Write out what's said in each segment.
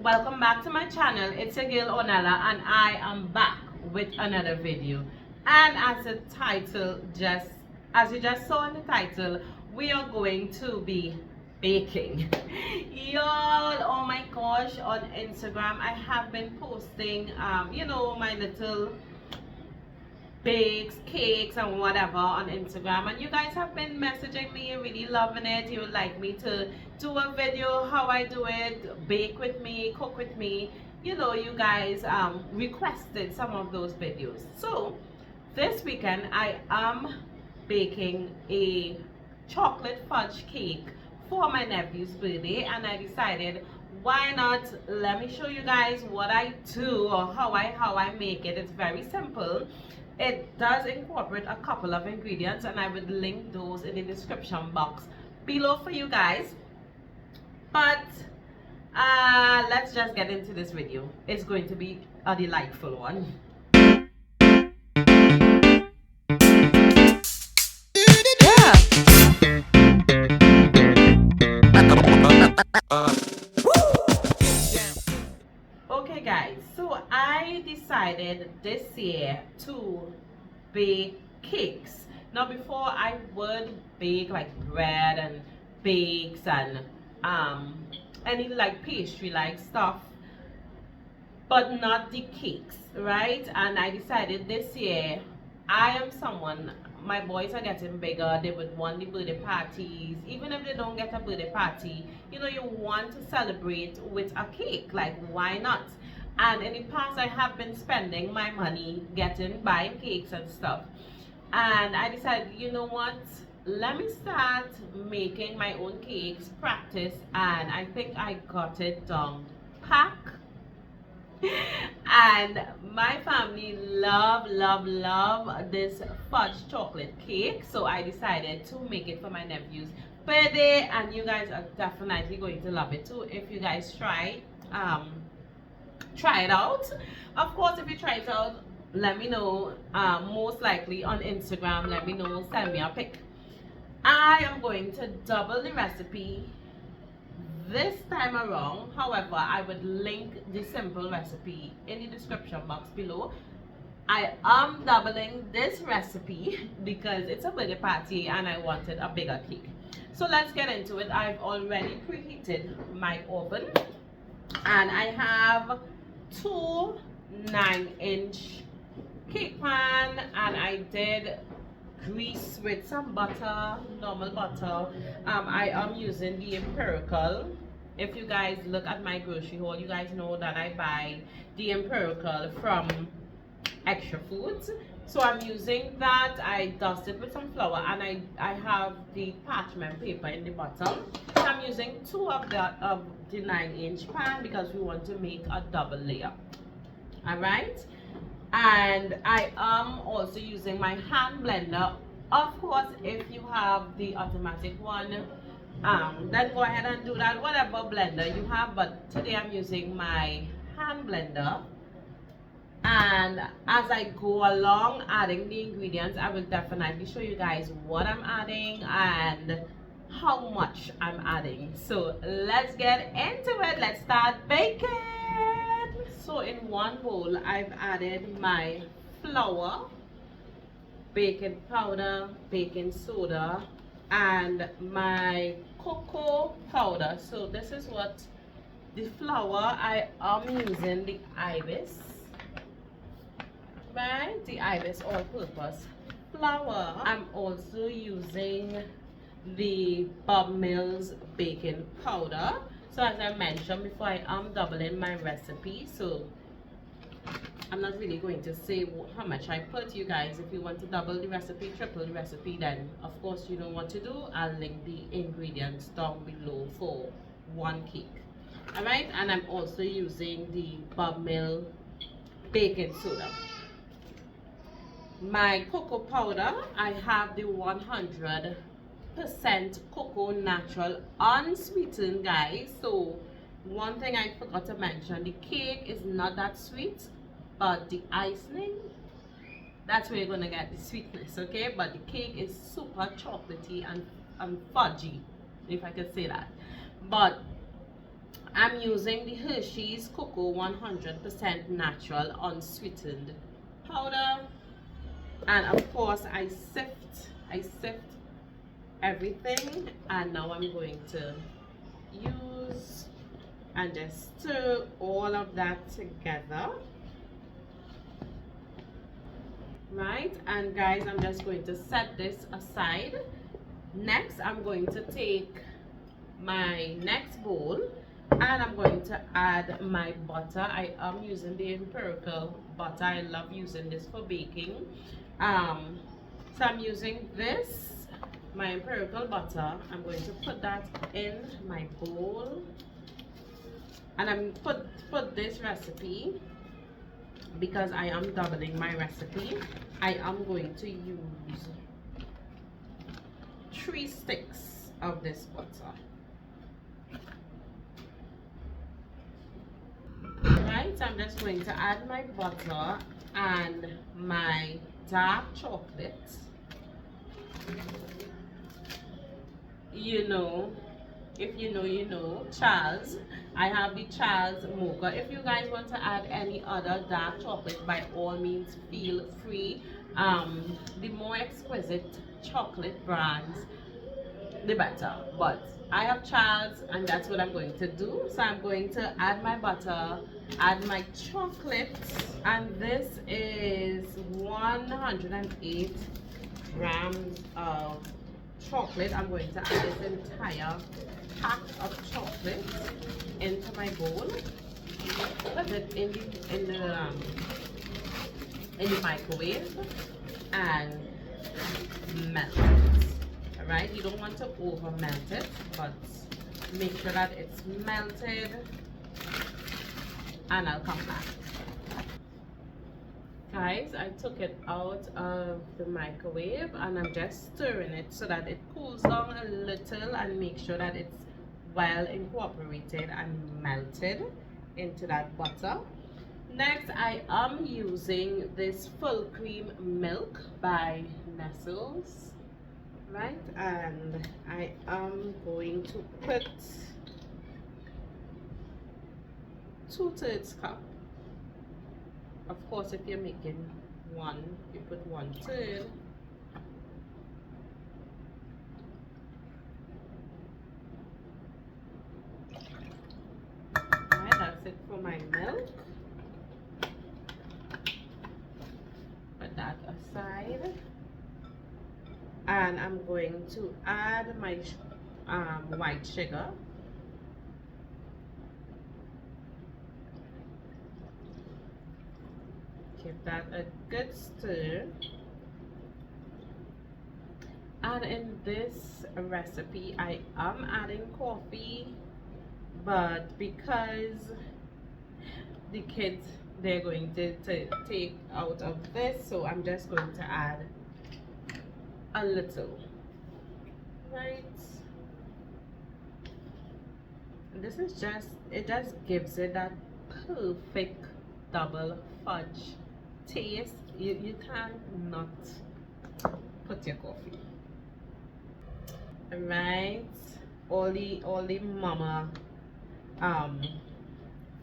welcome back to my channel. It's your girl Ornella and I am back with another video. And as you just saw in the title, we are going to be baking. Y'all, oh my gosh, on Instagram I have been posting my little bakes, cakes and whatever on Instagram, and you guys have been messaging me, really loving it. You would like me to do a video how I do it, bake with me, cook with me. You guys requested some of those videos. So this weekend I am baking a chocolate fudge cake for my nephew's birthday, and I decided, why not, let me show you guys what I do or how I make it. It's very simple. It does incorporate a couple of ingredients, and I would link those in the description box below for you guys. But let's just get into this video. It's going to be a delightful one. Okay guys, so I decided this year to bake cakes. Now before, I would bake like bread and bakes and any like pastry like stuff, but not the cakes, right? And I decided this year, I am someone, my boys are getting bigger, they would want the birthday parties. Even if they don't get a birthday party, you want to celebrate with a cake, like why not? And in the past I have been spending my money buying cakes and stuff, and I decided, you know what, let me start making my own cakes, practice, and I think I got it down pack. And my family love this fudge chocolate cake, so I decided to make it for my nephew's birthday, and you guys are definitely going to love it too if you guys try it out. Of course, if you try it out, let me know, most likely on Instagram. Let me know, send me a pic. I am going to double the recipe this time around. However, I would link the simple recipe in the description box below. I am doubling this recipe because it's a birthday party and I wanted a bigger cake. So let's get into it. I've already preheated my oven, and I have two 9-inch cake pan, and I did grease with some butter, normal butter. I am using the empirical. If you guys look at my grocery haul, you guys know that I buy the empirical from Extra Foods. So I'm using that. I dust it with some flour, and I have the parchment paper in the bottom. So I'm using two of the 9-inch pan because we want to make a double layer. Alright, and I am also using my hand blender. Of course, if you have the automatic one, then go ahead and do that, whatever blender you have, but today I'm using my hand blender. And as I go along adding the ingredients, I will definitely show you guys what I'm adding and how much I'm adding. So let's get into it. Let's start baking. So in one bowl, I've added my flour, baking powder, baking soda, and my cocoa powder. So this is what the flour, I am using the Ibis, right? The Ibis all-purpose flour. I'm also using the Bob Mills baking powder. So as I mentioned before, I am doubling my recipe, so I'm not really going to say how much I put. You guys, if you want to double the recipe, triple the recipe, then of course you know what to do. I'll link the ingredients down below for one cake. Alright, and I'm also using the Bob Mill baking soda. My cocoa powder, I have the 100% cocoa natural unsweetened, guys. So one thing I forgot to mention, the cake is not that sweet, but the icing, that's where you're gonna get the sweetness, okay? But the cake is super chocolatey and fudgy, if I could say that. But I'm using the Hershey's Cocoa 100% natural unsweetened powder, and of course I sift everything, and now I'm going to use and just stir all of that together. Right, and guys, I'm just going to set this aside. Next, I'm going to take my next bowl and I'm going to add my butter. I am using the empirical butter. I love using this for baking. So I'm using this, my empirical butter. I'm going to put that in my bowl, and I'm put this recipe, because I am doubling my recipe, I am going to use 3 sticks of this butter. Right, so I'm just going to add my butter and my dark chocolate. You know, if you know, you know, Charles. I have the Charles mocha. If you guys want to add any other dark chocolate, by all means feel free. The more exquisite chocolate brands, the better, but I have Charles and that's what I'm going to do. So I'm going to add my butter, add my chocolate, and this is 108 grams of chocolate. I'm going to add this entire pack of chocolate into my bowl. Put it in the microwave and melt it. Alright, you don't want to over melt it, but make sure that it's melted, and I'll come back. Guys, I took it out of the microwave and I'm just stirring it so that it cools down a little, and make sure that it's well incorporated and melted into that butter. Next, I am using this full cream milk by Nellz, right, and I am going to put 2/3 cup. Of course, if you're making one, you put 1/3. Alright, that's it for my milk. Put that aside. And I'm going to add my white sugar. Give that a good stir. And in this recipe, I am adding coffee, but because the kids, they're going to take out of this, so I'm just going to add a little, right? And this is just, it just gives it that perfect double fudge taste. You cannot put your coffee. Right, all the mama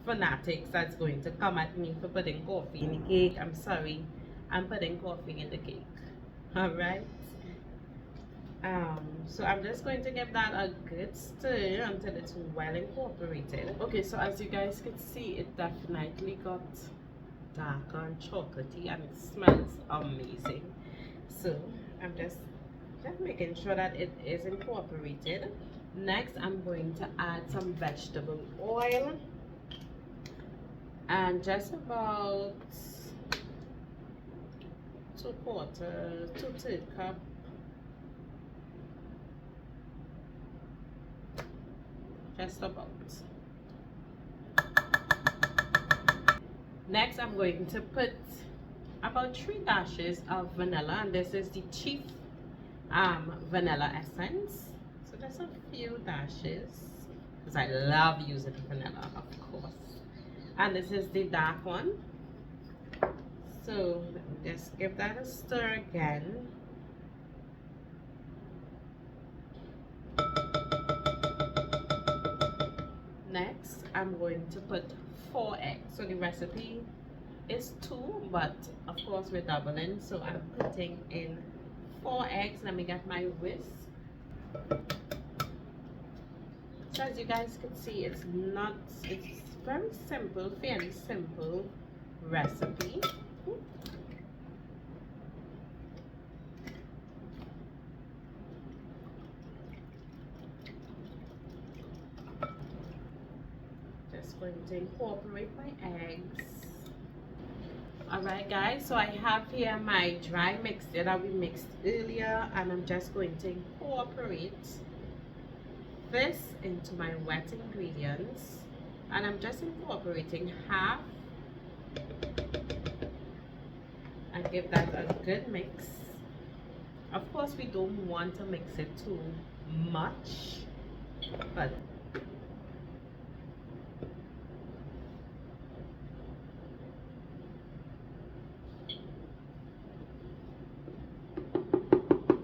fanatics that's going to come at me for putting coffee in the cake, I'm sorry, I'm putting coffee in the cake. All right, so I'm just going to give that a good stir until it's well incorporated. Okay, so as you guys can see, it definitely got darker and chocolatey, and it smells amazing. So I'm just making sure that it is incorporated. Next, I'm going to add some vegetable oil, and just about 2/3 cup. Just about. Next, I'm going to put about 3 dashes of vanilla, and this is the Chief vanilla essence. So just a few dashes, because I love using vanilla, of course. And this is the dark one. So just give that a stir again. next, I'm going to put 4 eggs. So the recipe is 2, but of course we're doubling, so I'm putting in 4 eggs. Let me get my whisk. So as you guys can see, it's very simple, fairly simple recipe. Just going to incorporate my eggs. Alright guys, so I have here my dry mixture that we mixed earlier, and I'm just going to incorporate this into my wet ingredients, and I'm just incorporating half and give that a good mix. Of course we don't want to mix it too much, but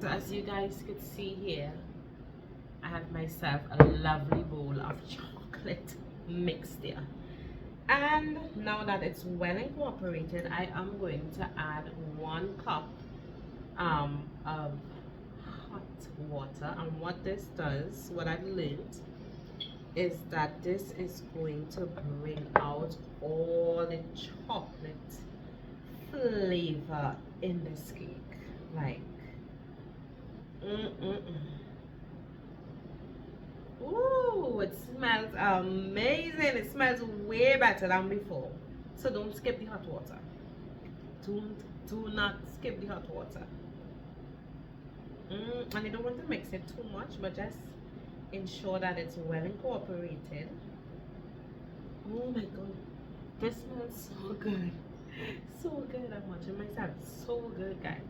so as you guys could see here, I have myself a lovely bowl of chocolate mixture. And now that it's well incorporated, I am going to add 1 cup of hot water. And what this does, what I've learned, is that this is going to bring out all the chocolate flavor in this cake. Like, ooh, it smells amazing. It smells way better than before. So don't skip the hot water. Do not skip the hot water. And you don't want to mix it too much, but just ensure that it's well incorporated. Oh my god, this smells so good. So good. I'm watching myself. So good, guys.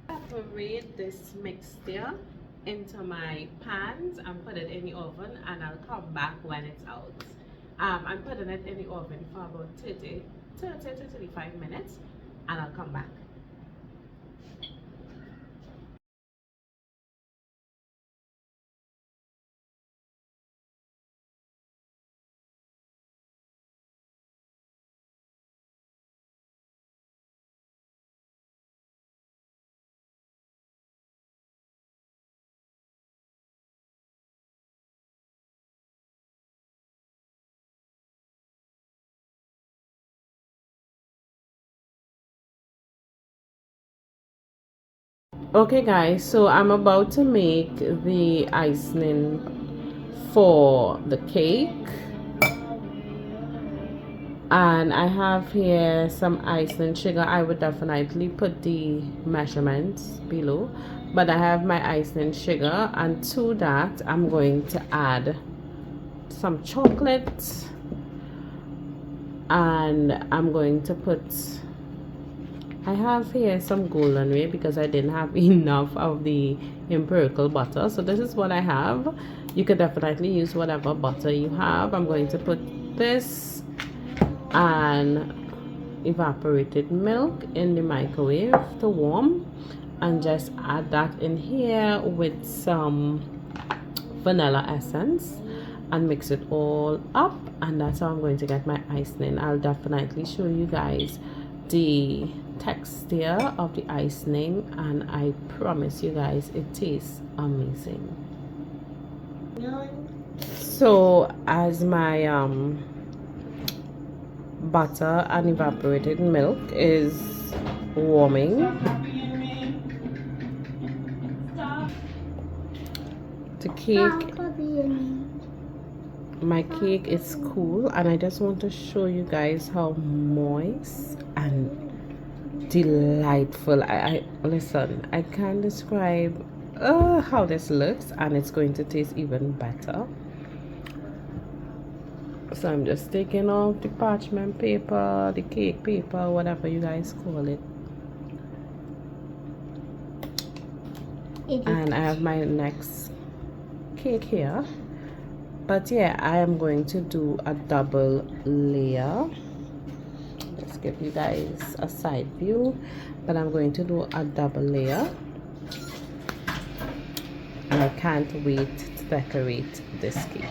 Evaporate this mixture into my pans and put it in the oven, and I'll come back when it's out. I'm putting it in the oven for about 30 to 35 minutes, and I'll come back. Okay guys, so I'm about to make the icing for the cake, and I have here some icing sugar. I would definitely put the measurements below, but I have my icing sugar, and to that I'm going to add some chocolate, and I'm going to put, I have here some golden whey because I didn't have enough of the empirical butter. So this is what I have. You could definitely use whatever butter you have. I'm going to put this and evaporated milk in the microwave to warm, and just add that in here with some vanilla essence and mix it all up, and that's how I'm going to get my icing. I'll definitely show you guys the texture of the icing, and I promise you guys it tastes amazing. So as my butter and evaporated milk is warming, the cake, my cake is cool, and I just want to show you guys how moist and delightful. I listen, I can't describe how this looks, and it's going to taste even better. So I'm just taking off the parchment paper, the cake paper, whatever you guys call it, and I have my next cake here. But yeah, I am going to do a double layer. Let's give you guys a side view, but I'm going to do a double layer, and I can't wait to decorate this cake.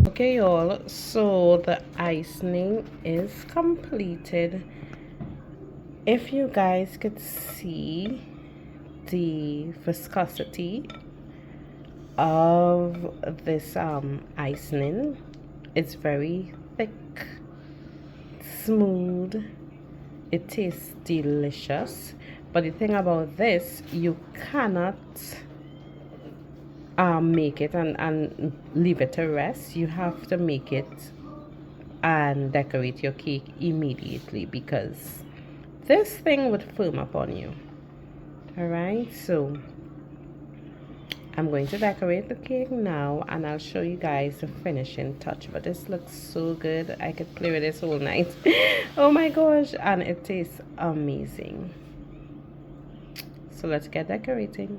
Okay y'all, so the icing is completed. If you guys could see the viscosity of this icing, it's very thick, smooth, it tastes delicious. But the thing about this, you cannot make it and leave it to rest. You have to make it and decorate your cake immediately, because this thing would firm up on you. Alright, so I'm going to decorate the cake now, and I'll show you guys the finishing touch. But this looks so good, I could play with this all night. Oh my gosh, and it tastes amazing. So let's get decorating.